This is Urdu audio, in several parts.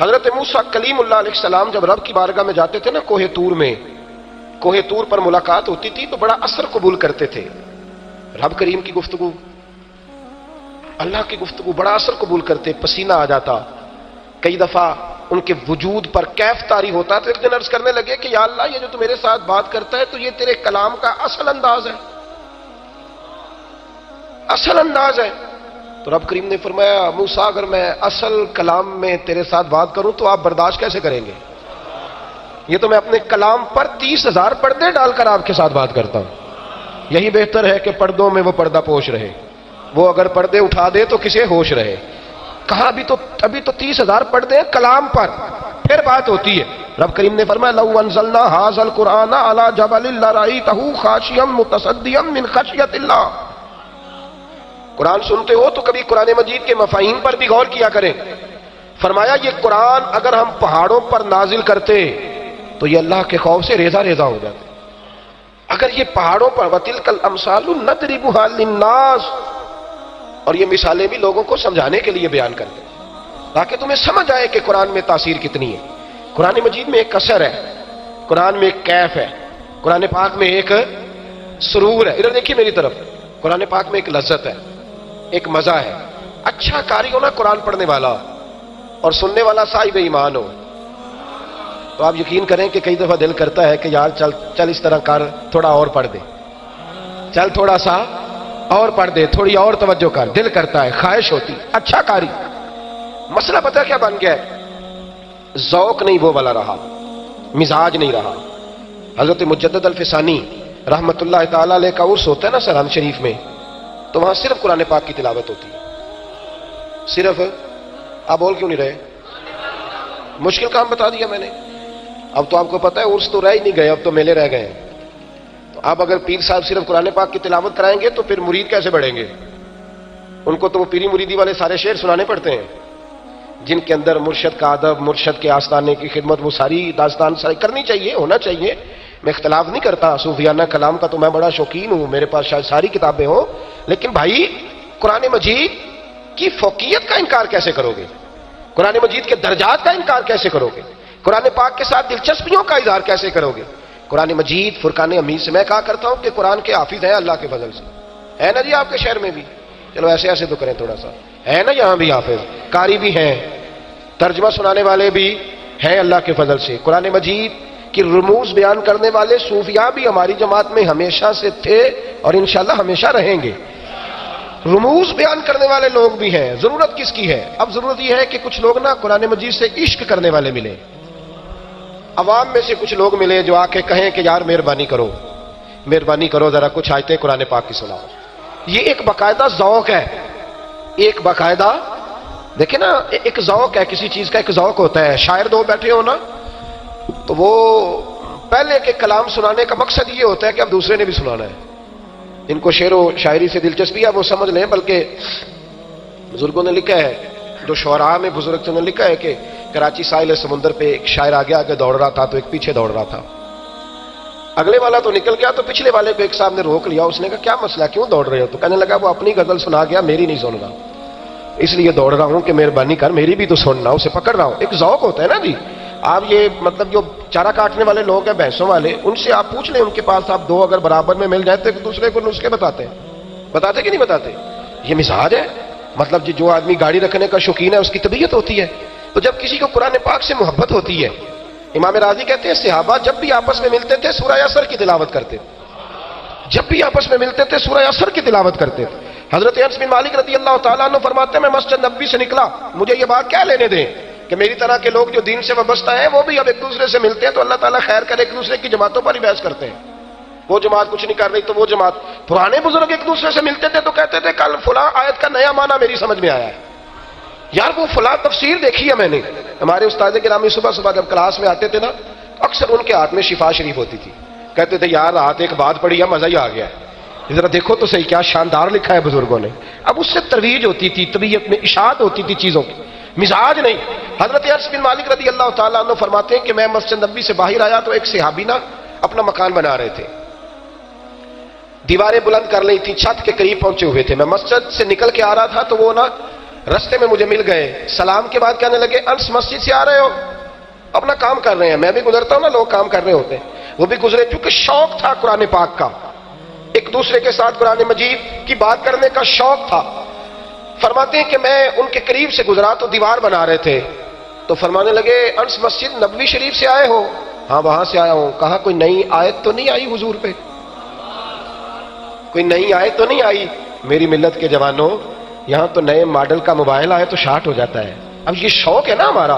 حضرت موسیٰ کلیم اللہ علیہ السلام جب رب کی بارگاہ میں جاتے تھے نا کوہ طور میں، کوہ طور پر ملاقات ہوتی تھی تو بڑا اثر قبول کرتے تھے. رب کریم کی گفتگو، اللہ کی گفتگو بڑا اثر قبول کرتے، پسینہ آ جاتا. کئی دفعہ ان کے وجود پر کیف طاری ہوتا. تو ایک دن عرض کرنے لگے کہ یا اللہ، یہ جو تو میرے ساتھ بات کرتا ہے تو یہ تیرے کلام کا اصل انداز ہے، اصل انداز ہے. تو رب کریم نے فرمایا موسیٰ، اگر میں اصل کلام میں تیرے ساتھ بات کروں تو آپ برداشت کیسے کریں گے؟ یہ تو میں اپنے کلام پر 30,000 پردے ڈال کر آپ کے ساتھ بات کرتا ہوں. یہی بہتر ہے کہ پردوں میں وہ پردہ پوش رہے، وہ اگر پردے اٹھا دے تو کسے ہوش رہے. کہا ابھی تو 30,000 پردے ہیں کلام پر، پھر بات ہوتی ہے. رب کریم نے فرمایا لو انزلنا ھذا القرآن علی جبل لرأیتہ خاشعا متصدعا من خشیۃ اللہ. قرآن سنتے ہو تو کبھی قرآن مجید کے مفاہیم پر بھی غور کیا کریں. فرمایا یہ قرآن اگر ہم پہاڑوں پر نازل کرتے تو یہ اللہ کے خوف سے ریزہ ریزہ ہو جاتے. اگر یہ پہاڑوں پر وَتِلْكَ الْأَمْثَالُ نَضْرِبُهَا لِلنَّاسِ، اور یہ مثالیں بھی لوگوں کو سمجھانے کے لیے بیان کرتے ہیں تاکہ تمہیں سمجھ آئے کہ قرآن میں تاثیر کتنی ہے. قرآن مجید میں ایک اثر ہے، قرآن میں ایک کیف ہے، قرآن پاک میں ایک سرور ہے. ادھر دیکھیے میری طرف، قرآن پاک میں ایک لذت ہے، ایک مزہ ہے. اچھا قاری ہو نا قرآن پڑھنے والا اور سننے والا صاحب ایمان ہو تو آپ یقین کریں کہ کئی دفعہ دل کرتا ہے کہ یار چل اس طرح کر، تھوڑا اور پڑھ دے، چل تھوڑا سا اور پڑھ دے، تھوڑی اور توجہ کر. دل کرتا ہے، خواہش ہوتی. اچھا قاری. مسئلہ پتہ کیا بن گیا ہے؟ ذوق نہیں وہ والا رہا، مزاج نہیں رہا. حضرت مجدد الفسانی رحمت اللہ تعالی علیہ کا عرس ہوتا ہے نا سرحان شریف میں، تو وہاں صرف قرآن پاک کی تلاوت ہوتی ہے. صرف. آپ بول کیوں نہیں رہے؟ مشکل کام بتا دیا میں نے. اب تو آپ کو پتا ہے عرس تو رہ ہی نہیں گئے، اب تو میلے رہ گئے ہیں. تو آپ اگر پیر صاحب صرف قرآن پاک کی تلاوت کرائیں گے تو پھر مرید کیسے بڑھیں گے؟ ان کو تو وہ پیری مریدی والے سارے شعر سنانے پڑتے ہیں جن کے اندر مرشد کا ادب، مرشد کے آستانے کی خدمت، وہ ساری داستان ساری کرنی چاہیے، ہونا چاہیے. میں اختلاف نہیں کرتا، صوفیانہ کلام کا تو میں بڑا شوقین ہوں، میرے پاس شاید ساری کتابیں ہوں. لیکن بھائی قرآن مجید کی فوقیت کا انکار کیسے کرو گے؟ قرآن مجید کے درجات کا انکار کیسے کرو گے؟ قرآن پاک کے ساتھ دلچسپیوں کا اظہار کیسے کرو گے؟ قرآن مجید فرقان حمید سے میں کہا کرتا ہوں کہ قرآن کے حافظ ہیں اللہ کے فضل سے. ہے نا جی آپ کے شہر میں بھی؟ چلو ایسے ایسے تو کریں تھوڑا سا. ہے نا یہاں بھی حافظ، قاری بھی ہیں، ترجمہ سنانے والے بھی ہیں اللہ کے فضل سے. قرآن مجید کی رموز بیان کرنے والے صوفیاء بھی ہماری جماعت میں ہمیشہ سے تھے اور انشاءاللہ ہمیشہ رہیں گے. رموز بیان کرنے والے لوگ بھی ہیں. ضرورت کس کی ہے؟ اب ضرورت یہ ہے کہ کچھ لوگ نا قرآن مجید سے عشق کرنے والے ملے. عوام میں سے کچھ لوگ ملے جو آ کے کہیں کہ یار مہربانی کرو ذرا کچھ آیتیں قرآن پاک کی سناؤ. یہ ایک باقاعدہ ذوق ہے، ایک باقاعدہ دیکھیں نا ایک ذوق ہے، کسی چیز کا ایک ذوق ہوتا ہے. شاعر دو بیٹھے ہو نا تو وہ پہلے کے کلام سنانے کا مقصد یہ ہوتا ہے کہ اب دوسرے نے بھی سنانا ہے. ان کو شعر و شاعری سے دلچسپی ہے وہ سمجھ لیں. بلکہ بزرگوں نے لکھا ہے، جو شعراء میں بزرگ نے لکھا ہے کہ کراچی ساحل سمندر پہ ایک شاعر آگے دوڑ رہا تھا تو ایک پیچھے دوڑ رہا تھا. اگلے والا تو نکل گیا تو پچھلے والے کو ایک صاحب نے روک لیا. اس نے کہا کیا مسئلہ، کیوں دوڑ رہے ہو؟ تو کہنے لگا وہ اپنی غزل سنا گیا، میری نہیں سن رہا، اس لیے دوڑ رہا ہوں کہ مہربانی کر میری بھی تو سننا. اسے پکڑ رہا ہوں. ایک ذوق ہوتا ہے نا جی. آپ یہ مطلب جو چارہ کاٹنے والے لوگ ہیں بھینسوں والے، ان سے آپ پوچھ لیں، ان کے پاس آپ دو اگر برابر میں مل جائے تو ایک دوسرے کو نسخے بتاتے کہ نہیں بتاتے؟ یہ مزاج ہے. مطلب جو آدمی گاڑی رکھنے کا شوقین ہے اس کی طبیعت ہوتی ہے. تو جب کسی کو قرآن پاک سے محبت ہوتی ہے، امام راضی کہتے ہیں صحابہ جب بھی آپس میں ملتے تھے سورہ اثر کی تلاوت کرتے، جب بھی آپس میں ملتے تھے سورہ اثر کی تلاوت کرتے. حضرت انس بن مالک رضی اللہ تعالیٰ عنہ فرماتے ہیں میں مسجد نبوی سے نکلا، مجھے یہ بات کیا لینے دیں کہ میری طرح کے لوگ جو دین سے وابستہ ہیں وہ بھی اب ایک دوسرے سے ملتے ہیں تو اللہ تعالیٰ خیر کرے ایک دوسرے کی جماعتوں پر ہی بحث کرتے ہیں. وہ جماعت کچھ نہیں کر رہی تو وہ جماعت. پرانے بزرگ ایک دوسرے سے ملتے تھے تو کہتے تھے کل فلاں آیت کا نیا معنی میری سمجھ میں آیا ہے. یار وہ فلاں تفسیر دیکھی ہے میں نے. ہمارے استاد گرامی صبح جب کلاس میں آتے تھے نا اکثر ان کے ہاتھ میں شفا شریف ہوتی تھی. کہتے تھے یار رات ایک بات پڑھی ہے مزہ ہی آ گیا. ذرا دیکھو تو صحیح کیا شاندار لکھا ہے بزرگوں نے. اب اس سے ترویج ہوتی تھی، طبیعت میں اشاعت ہوتی تھی چیزوں کی، مزاج نہیں. حضرت انس بن مالک رضی اللہ تعالیٰ عنہ فرماتے ہیں کہ میں مسجد نبوی سے باہر آیا تو ایک صحابی نا اپنا مکان بنا رہے تھے، دیواریں بلند کر لی تھی، چھت کے قریب پہنچے ہوئے تھے. میں مسجد سے نکل کے آ رہا تھا تو وہ نا رستے میں مجھے مل گئے، سلام کے بعد کہنے لگے انس مسجد سے آ رہے ہو؟ اپنا کام کر رہے ہیں، میں بھی گزرتا ہوں نا، لوگ کام کر رہے ہوتے ہیں، وہ بھی گزرے، چونکہ شوق تھا قرآن پاک کا، ایک دوسرے کے ساتھ قرآن مجید کی بات کرنے کا شوق تھا۔ فرماتے ہیں کہ میں ان کے قریب سے گزرا تو دیوار بنا رہے تھے، تو فرمانے لگے انس مسجد نبوی شریف سے آئے ہو؟ ہاں وہاں سے آیا ہوں۔ کہا کوئی نئی آیت تو نہیں آئی حضور پہ؟ کوئی نئی آیت تو نہیں آئی؟ میری ملت کے جوانوں، یہاں تو نئے ماڈل کا موبائل آئے تو شارٹ ہو جاتا ہے۔ اب یہ شوق ہے نا ہمارا،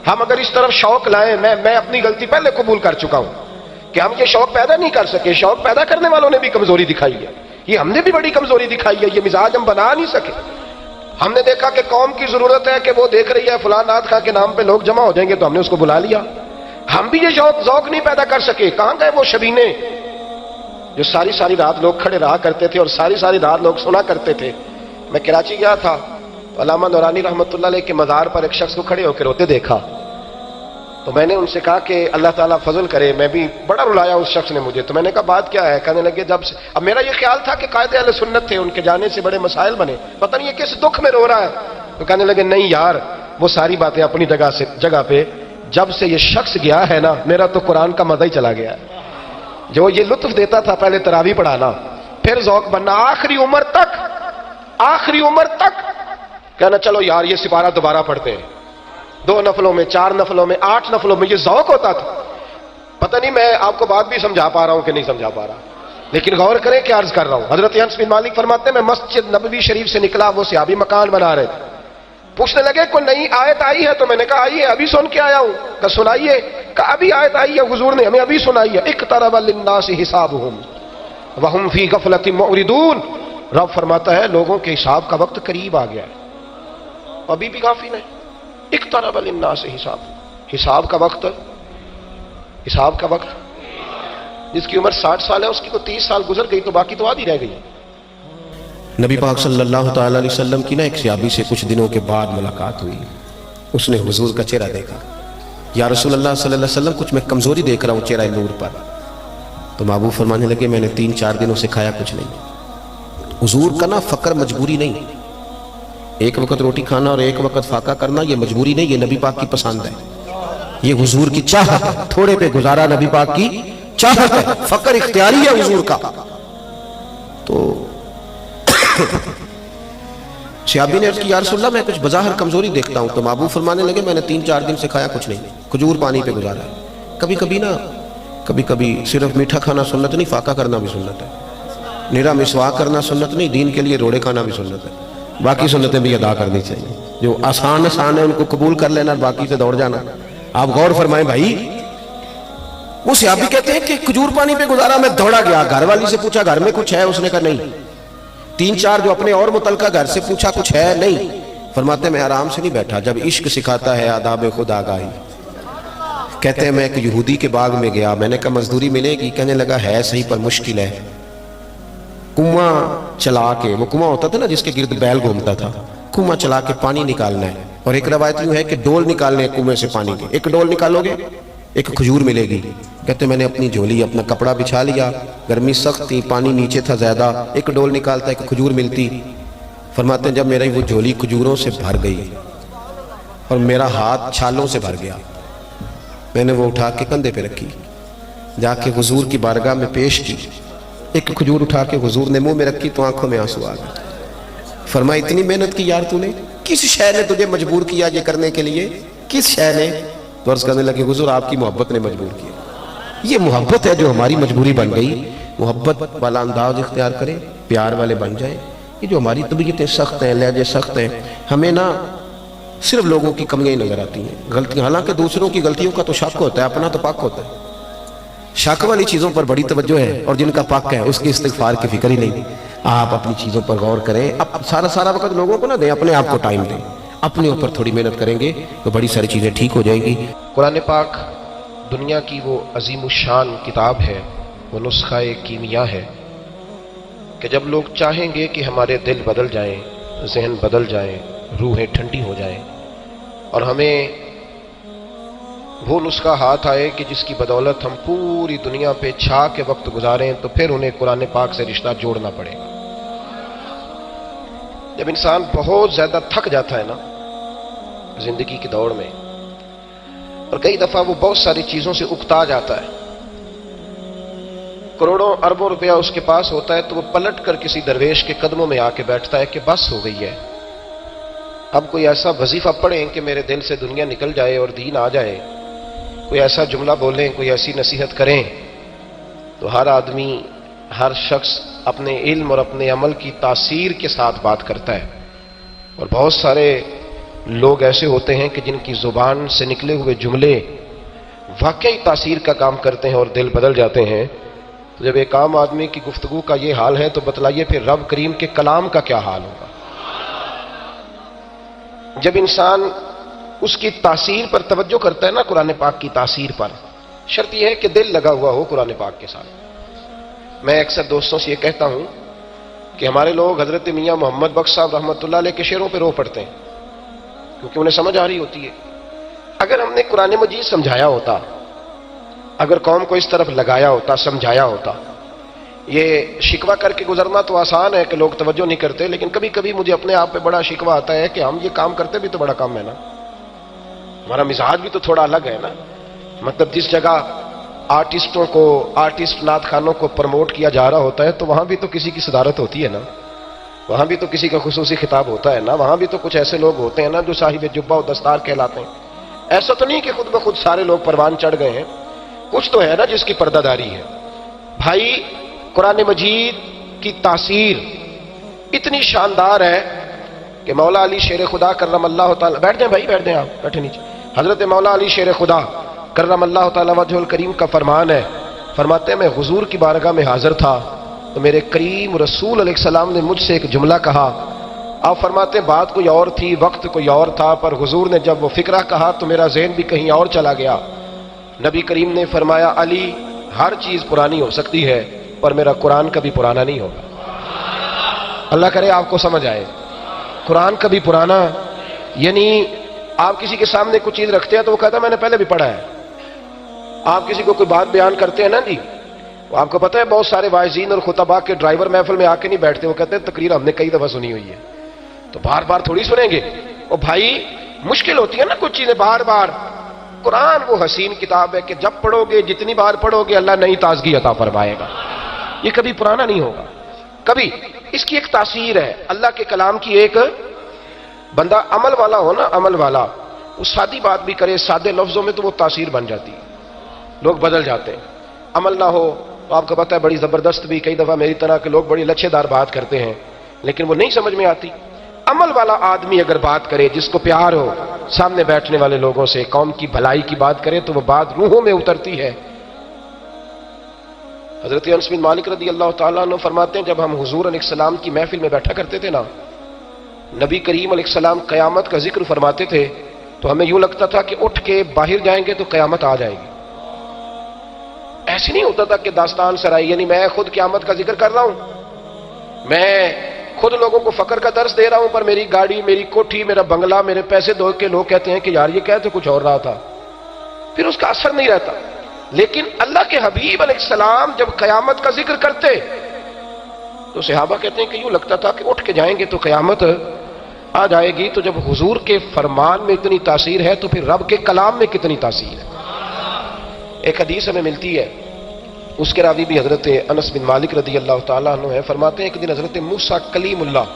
ہم اگر اس طرف شوق لائیں، میں اپنی غلطی پہلے قبول کر چکا ہوں کہ ہم یہ شوق پیدا نہیں کر سکے، شوق پیدا کرنے والوں نے بھی کمزوری دکھائی ہے، یہ ہم نے بھی بڑی کمزوری دکھائی ہے، یہ مزاج ہم بنا نہیں سکے۔ ہم نے دیکھا کہ قوم کی ضرورت ہے کہ وہ دیکھ رہی ہے فلاں نعت خواں کے نام پہ لوگ جمع ہو جائیں گے، تو ہم نے اس کو بلا لیا۔ ہم بھی یہ ذوق نہیں پیدا کر سکے۔ کہاں گئے وہ شبینے جو ساری ساری رات لوگ کھڑے رہا کرتے تھے اور ساری ساری رات لوگ سنا کرتے تھے؟ میں کراچی گیا تھا، علامہ نورانی رحمۃ اللہ علیہ کے مزار پر ایک شخص کو کھڑے ہو کے روتے دیکھا، تو میں نے ان سے کہا کہ اللہ تعالیٰ فضل کرے، میں بھی بڑا رلایا اس شخص نے مجھے۔ تو میں نے کہا بات کیا ہے؟ کہنے لگے جب سے، اب میرا یہ خیال تھا کہ قائد اہل سنت تھے، ان کے جانے سے بڑے مسائل بنے، پتہ نہیں یہ کس دکھ میں رو رہا ہے۔ تو کہنے لگے نہیں یار، وہ ساری باتیں اپنی جگہ پہ، جب سے یہ شخص گیا ہے نا، میرا تو قرآن کا مزہ ہی چلا گیا ہے۔ جو یہ لطف دیتا تھا پہلے تراویح پڑھانا، پھر ذوق بننا، آخری عمر تک کہنا چلو یار یہ سپارہ دوبارہ پڑھتے ہیں، 2 نفلوں میں، 4 نفلوں میں، 8 نفلوں میں، یہ ذوق ہوتا تھا۔ پتہ نہیں میں آپ کو بات بھی سمجھا پا رہا ہوں کہ نہیں سمجھا پا رہا، لیکن غور کریں کیا عرض کر رہا ہوں۔ حضرت انس بن مالک فرماتے ہیں میں مسجد نبوی شریف سے نکلا، وہ صحابی مکان بنا رہے تھے، پوچھنے لگے کوئی نئی آیت آئی ہے؟ تو میں نے کہا آئی ہے، ابھی سن کے آیا ہوں۔ کہا سنائیے؟ کہا ابھی آیت آئی ہے، حضور نے ہمیں ابھی سنائی ہے، اقترب للناس حسابهم وهم فی غفلۃ معرضون۔ رب فرماتا ہے لوگوں کے حساب کا وقت قریب آ گیا ہے، ابھی بھی غافل ہیں۔ اقترب للناس حساب کا وقت، جس کی عمر 60 سال ہے اس کی تو 30 سال گزر گئی، تو باقی تو آدھی رہ گئی۔ نبی پاک صلی اللہ تعالیٰ علیہ وسلم کی نا ایک صحابی سے کچھ دنوں کے بعد ملاقات ہوئی، اس نے حضور کا چہرہ دیکھا، یا رسول اللہ صلی اللہ علیہ وسلم کچھ میں کمزوری دیکھ رہا ہوں چہرہ نور پر۔ تو محبوب فرمانے لگے میں نے 3-4 دنوں سے کھایا کچھ نہیں۔ حضور کا نا فقر مجبوری نہیں، ایک وقت روٹی کھانا اور ایک وقت فاقہ کرنا یہ مجبوری نہیں، یہ نبی پاک کی پسند ہے، یہ حضور کی چاہت ہے، تھوڑے پہ گزارا نبی پاک کی چاہت ہے، فقر اختیاری ہے حضور کا۔ تو صحابی نے عرض کی یا رسول اللہ میں کچھ بظاہر کمزوری دیکھتا ہوں۔ تو محبوب فرمانے لگے میں نے 3-4 دن سے کھایا کچھ نہیں، کھجور پانی پہ گزارا ہے۔ کبھی کبھی صرف میٹھا کھانا سنت نہیں، فاقہ کرنا بھی سنت ہے، نیرا مسواک کرنا سنت نہیں، دین کے لیے روڑے کھانا بھی سنت ہے، باقی سنتیں بھی ادا کرنی چاہیے، جو آسان ہے ان کو قبول کر لینا، باقی سے دوڑ جانا۔ آپ غور فرمائیں بھائی، وہ صحابی کہتے ہیں کہ کھجور پانی پہ گزارا، میں دوڑا گیا، گھر والی سے پوچھا گھر میں کچھ ہے؟ اس نے کہا نہیں۔ 3-4 جو اپنے اور متعلقہ گھر سے پوچھا کچھ ہے؟ نہیں۔ فرماتے میں آرام سے نہیں بیٹھا، جب عشق سکھاتا ہے آداب خود آگاہی۔ کہتے ہیں میں ایک یہودی کے باغ میں گیا، میں نے کہا مزدوری ملے گی؟ کہنے لگا ہے صحیح پر مشکل ہے، کنواں چلا کے، وہ کنواں ہوتا تھا نا جس کے گرد بیل گھومتا تھا، کنواں چلا کے پانی نکالنا ہے، اور ایک روایت یوں ہے کہ ڈول نکالنے کنویں سے پانی کے، ایک ڈول نکالو گے ایک کھجور ملے گی۔ کہتے میں نے اپنی جھولی اپنا کپڑا بچھا لیا، گرمی سخت تھی، پانی نیچے تھا زیادہ، ایک ڈول نکالتا ایک کھجور ملتی۔ فرماتے ہیں جب میری وہ جھولی کھجوروں سے بھر گئی اور میرا ہاتھ چھالوں سے بھر گیا، میں نے وہ اٹھا کے کندھے پہ رکھی، جا کے حضور کی بارگاہ میں پیش کی، ایک کھجور اٹھا کے حضور نے منہ میں رکھی تو آنکھوں میں آنسو آ گئے۔ فرمایا اتنی محنت کی یار تو نے، کس شے نے تجھے مجبور کیا یہ کرنے کے لیے؟ کس شے نے؟ تو عرض کرنے لگے حضور آپ کی محبت نے مجبور کیا۔ یہ محبت ہے جو ہماری مجبوری بن گئی، محبت والا انداز اختیار کریں، پیار والے بن جائیں۔ یہ جو ہماری طبیعتیں سخت ہیں، لہجے سخت ہیں، ہمیں نا صرف لوگوں کی کمیاں ہی نظر آتی ہیں، غلطیاں، حالانکہ دوسروں کی غلطیوں کا تو شک ہوتا ہے، اپنا تو پاک ہوتا ہے۔ شک والی چیزوں پر بڑی توجہ ہے، اور جن کا پاک ہے اس کی استغفار کی فکر ہی نہیں۔ آپ اپنی چیزوں پر غور کریں، اب سارا وقت لوگوں کو نہ دیں، اپنے آپ کو ٹائم دیں، اپنے اوپر تھوڑی محنت کریں گے تو بڑی ساری چیزیں ٹھیک ہو جائیں گی۔ قرآن پاک دنیا کی وہ عظیم الشان کتاب ہے، وہ نسخہ کیمیا ہے کہ جب لوگ چاہیں گے کہ ہمارے دل بدل جائیں، ذہن بدل جائیں، روحیں ٹھنڈی ہو جائیں، اور ہمیں وہ نسخہ ہاتھ آئے کہ جس کی بدولت ہم پوری دنیا پہ چھا کے وقت گزاریں، تو پھر انہیں قرآن پاک سے رشتہ جوڑنا پڑے گا۔ جب انسان بہت زیادہ تھک جاتا ہے نا زندگی کی دوڑ میں، اور کئی دفعہ وہ بہت ساری چیزوں سے اکتا جاتا ہے، کروڑوں اربوں روپیہ اس کے پاس ہوتا ہے، تو وہ پلٹ کر کسی درویش کے قدموں میں آ کے بیٹھتا ہے کہ بس ہو گئی ہے، اب کوئی ایسا وظیفہ پڑھیں کہ میرے دل سے دنیا نکل جائے اور دین آ جائے، کوئی ایسا جملہ بولیں، کوئی ایسی نصیحت کریں۔ تو ہر آدمی، ہر شخص اپنے علم اور اپنے عمل کی تاثیر کے ساتھ بات کرتا ہے، اور بہت سارے لوگ ایسے ہوتے ہیں کہ جن کی زبان سے نکلے ہوئے جملے واقعی تاثیر کا کام کرتے ہیں اور دل بدل جاتے ہیں۔ تو جب ایک عام آدمی کی گفتگو کا یہ حال ہے تو بتلائیے پھر رب کریم کے کلام کا کیا حال ہوگا۔ جب انسان اس کی تاثیر پر توجہ کرتا ہے نا، قرآن پاک کی تاثیر پر، شرط یہ ہے کہ دل لگا ہوا ہو قرآن پاک کے ساتھ۔ میں اکثر دوستوں سے یہ کہتا ہوں کہ ہمارے لوگ حضرت میاں محمد بخش صاحب رحمۃ اللہ علیہ کے شعروں پہ رو پڑتے ہیں کیونکہ انہیں سمجھ آ رہی ہوتی ہے۔ اگر ہم نے قرآن مجید سمجھایا ہوتا، اگر قوم کو اس طرف لگایا ہوتا، سمجھایا ہوتا، یہ شکوہ کر کے گزرنا تو آسان ہے کہ لوگ توجہ نہیں کرتے، لیکن کبھی کبھی مجھے اپنے آپ پہ بڑا شکوہ آتا ہے کہ ہم یہ کام کرتے بھی تو بڑا کام ہے نا، ہمارا مزاج بھی تو تھوڑا الگ ہے نا۔ مطلب جس جگہ آرٹسٹوں کو، آرٹسٹ نعت خانوں کو پروموٹ کیا جا رہا ہوتا ہے تو وہاں بھی تو کسی کی صدارت ہوتی ہے نا، وہاں بھی تو کسی کا خصوصی خطاب ہوتا ہے نا، وہاں بھی تو کچھ ایسے لوگ ہوتے ہیں نا جو صاحب جبہ و دستار کہلاتے ہیں۔ ایسا تو نہیں کہ خود بخود سارے لوگ پروان چڑھ گئے ہیں، کچھ تو ہے نا جس کی پردہ داری ہے۔ بھائی قرآن مجید کی تاثیر اتنی شاندار ہے کہ مولا علی شیر خدا کرم اللہ تعالی، بیٹھ جائیں بھائی، بیٹھ جائیں، آپ بیٹھے نیچے۔ حضرت مولا علی شیر خدا کرم اللہ تعالی وجہ الکریم کا فرمان ہے، فرماتے ہیں میں حضور کی بارگاہ میں حاضر تھا تو میرے کریم رسول علیہ السلام نے مجھ سے ایک جملہ کہا۔ آپ فرماتے ہیں بات کوئی اور تھی، وقت کوئی اور تھا، پر حضور نے جب وہ فکرہ کہا تو میرا ذہن بھی کہیں اور چلا گیا۔ نبی کریم نے فرمایا علی ہر چیز پرانی ہو سکتی ہے پر میرا قرآن کبھی پرانا نہیں ہوگا۔ اللہ کرے آپ کو سمجھ آئے، قرآن کبھی پرانا، یعنی آپ کسی کے سامنے کچھ چیز رکھتے ہیں تو وہ کہتا ہے میں نے پہلے بھی پڑھا ہے۔ آپ کسی کو کوئی بات بیان کرتے ہیں نا جی، وہ آپ کو پتہ ہے بہت سارے واعظین اور خطباء کے ڈرائیور محفل میں آ کے نہیں بیٹھتے، وہ کہتے ہیں تقریر ہم نے کئی دفعہ سنی ہوئی ہے تو بار بار تھوڑی سنیں گے۔ وہ بھائی مشکل ہوتی ہے نا کچھ چیزیں بار بار۔ قرآن وہ حسین کتاب ہے کہ جب پڑھو گے، جتنی بار پڑھو گے، اللہ نئی تازگی عطا فرمائے گا، یہ کبھی پرانا نہیں ہوگا کبھی۔ اس کی ایک تاثیر ہے، اللہ کے کلام کی ایک، بندہ عمل والا ہو نا، عمل والا، وہ سادی بات بھی کرے سادے لفظوں میں تو وہ تاثیر بن جاتی ہے، لوگ بدل جاتے ہیں۔ عمل نہ ہو تو آپ کو پتہ ہے بڑی زبردست بھی، کئی دفعہ میری طرح کے لوگ بڑی لچھے دار بات کرتے ہیں لیکن وہ نہیں سمجھ میں آتی۔ عمل والا آدمی اگر بات کرے، جس کو پیار ہو سامنے بیٹھنے والے لوگوں سے، قوم کی بھلائی کی بات کرے تو وہ بات روحوں میں اترتی ہے۔ حضرت انس بن مالک رضی اللہ تعالیٰ عنہ فرماتے ہیں جب ہم حضور علیہ السلام کی محفل میں بیٹھا کرتے تھے نا، نبی کریم علیہ السلام قیامت کا ذکر فرماتے تھے تو ہمیں یوں لگتا تھا کہ اٹھ کے باہر جائیں گے تو قیامت آ جائے گی۔ ایسے نہیں ہوتا تھا کہ داستان سرائی، یعنی میں خود قیامت کا ذکر کر رہا ہوں، میں خود لوگوں کو فقر کا درس دے رہا ہوں، پر میری گاڑی، میری کوٹھی، میرا بنگلہ، میرے پیسے دو کے لوگ کہتے ہیں کہ یار یہ کہتے کچھ اور رہا تھا، پھر اس کا اثر نہیں رہتا۔ لیکن اللہ کے حبیب علیہ السلام جب قیامت کا ذکر کرتے تو صحابہ کہتے ہیں کہ یوں لگتا تھا کہ اٹھ کے جائیں گے تو قیامت آ جائے گی۔ تو جب حضور کے فرمان میں اتنی تاثیر ہے تو پھر رب کے کلام میں کتنی تاثیر ہے۔ ایک حدیث ہمیں ملتی ہے، اس کے راوی بھی حضرت انس بن مالک رضی اللہ تعالیٰ عنہ ہے، فرماتے ہیں ایک دن حضرت موسیٰ کلیم اللہ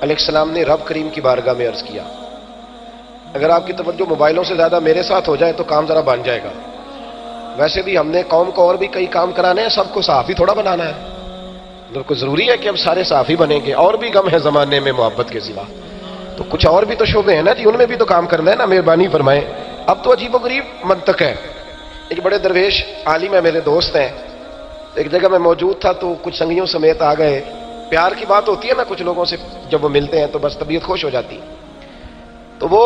علیہ السلام نے رب کریم کی بارگاہ میں عرض کیا۔ اگر آپ کی توجہ موبائلوں سے زیادہ میرے ساتھ ہو جائے تو کام ذرا بن جائے گا۔ ویسے بھی ہم نے قوم کو اور بھی کئی کام کرانے ہیں، سب کو صحافی تھوڑا بنانا ہے، مطلب کوئی ضروری ہے کہ اب سارے صحافی بنیں گے؟ اور بھی غم ہے زمانے میں محبت کے سوا، تو کچھ اور بھی تو شعبے ہیں نا جی، ان میں بھی تو کام کرنا ہے نا، مہربانی فرمائیں۔ اب تو عجیب و غریب منطق ہے۔ ایک بڑے درویش عالم ہے، میرے دوست ہیں، ایک جگہ میں موجود تھا تو کچھ سنگیوں سمیت آ گئے۔ پیار کی بات ہوتی ہے نا کچھ لوگوں سے، جب وہ ملتے ہیں تو بس طبیعت خوش ہو جاتی۔ تو وہ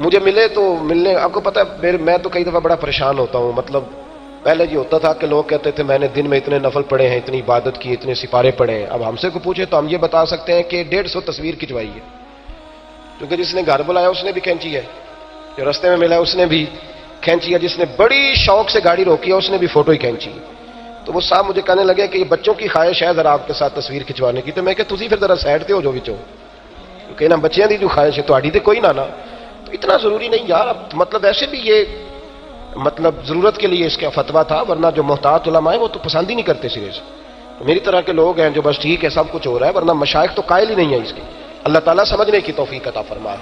مجھے ملے تو ملنے، آپ کو پتہ ہے میں تو کئی دفعہ بڑا پریشان ہوتا ہوں۔ مطلب پہلے یہ ہوتا تھا کہ لوگ کہتے تھے میں نے دن میں اتنے نفل پڑھے ہیں، اتنی عبادت کی، اتنے سپارے پڑھے ہیں۔ اب ہم سے کو پوچھے تو ہم یہ بتا سکتے ہیں کہ 150 تصویر کھنچوائی ہے، کیونکہ جس نے گھر بلایا اس نے بھی کھینچی ہے، جو رستے میں ملا اس نے بھی کھینچی ہے، جس نے بڑی شوق سے گاڑی روکی ہے اس نے بھی فوٹو ہی کھینچی ہے۔ تو وہ صاحب مجھے کہنے لگے کہ یہ بچوں کی خواہش ہے ذرا آپ کے ساتھ تصویر کھنچوانے کی. تو میں کہ تسی پھر ذرا سائڈ تے ہو جو وچوں, کیونکہ نا بچیاں دی جو خواہش ہے تہاڈی تے کوئی نہ نا. تو اتنا ضروری نہیں یار, مطلب ایسے بھی یہ مطلب ضرورت کے لیے اس کا فتویٰ تھا, ورنہ جو محتاط علماء ہیں وہ تو پسند ہی نہیں کرتے سرے سے. میری طرح کے لوگ ہیں جو بس ٹھیک ہے سب کچھ ہو رہا ہے, ورنہ مشائخ تو قائل ہی نہیں ہے اس کے. اللہ تعالیٰ سمجھنے کی توفیق عطا فرمائے.